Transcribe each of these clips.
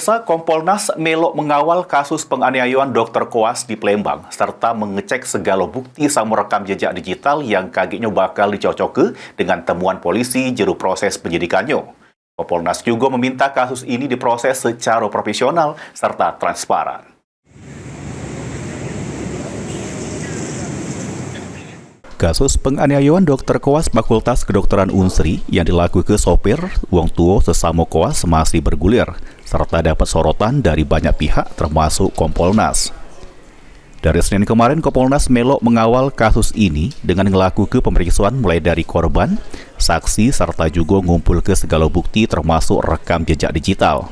Pemirsa, Kompolnas melok mengawal kasus penganiayaan Dr. Koas di Palembang serta mengecek segala bukti sama rekam jejak digital yang kagetnya bakal dicocok dengan temuan polisi juru proses penyidikannya. Kompolnas juga meminta kasus ini diproses secara profesional serta transparan. Kasus penganiayaan Dr. Koas Fakultas Kedokteran Unsri yang dilakukan ke sopir wong tua sesama Koas masih bergulir, serta dapat sorotan dari banyak pihak termasuk Kompolnas. Dari Senin kemarin, Kompolnas melok mengawal kasus ini dengan melakukan pemeriksaan mulai dari korban, saksi, serta juga ngumpul ke segala bukti termasuk rekam jejak digital.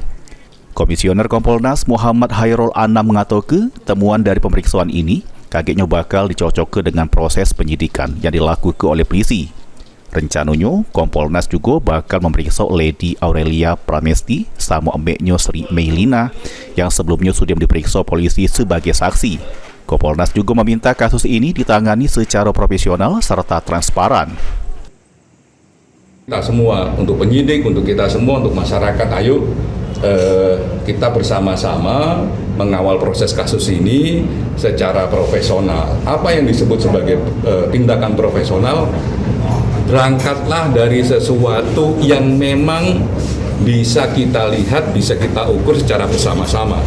Komisioner Kompolnas Muhammad Hairul Anam mengatakan temuan dari pemeriksaan ini kagetnya bakal dicocok dengan proses penyidikan yang dilakukan oleh polisi. Rencananya, Kompolnas juga bakal memeriksa Lady Aurelia Pramesti sama embeknya Sri Meilina yang sebelumnya sudah diperiksa polisi sebagai saksi. Kompolnas juga meminta kasus ini ditangani secara profesional serta transparan. Kita semua, untuk penyidik, untuk kita semua, untuk masyarakat, ayo kita bersama-sama mengawal proses kasus ini secara profesional. Apa yang disebut sebagai tindakan profesional? Berangkatlah dari sesuatu yang memang bisa kita lihat, bisa kita ukur secara bersama-sama.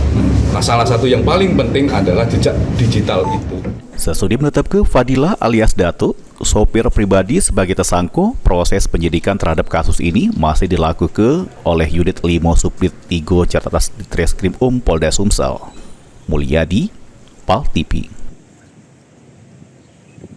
Nah, salah satu yang paling penting adalah jejak digital itu. Sesudah menetapkan Fadilah alias Datuk, sopir pribadi sebagai tersangka, proses penyidikan terhadap kasus ini masih dilakukan oleh Unit 5 Subdit 3 Jatatas Ditreskrim Polda Sumsel. Mulyadi, PAL TV.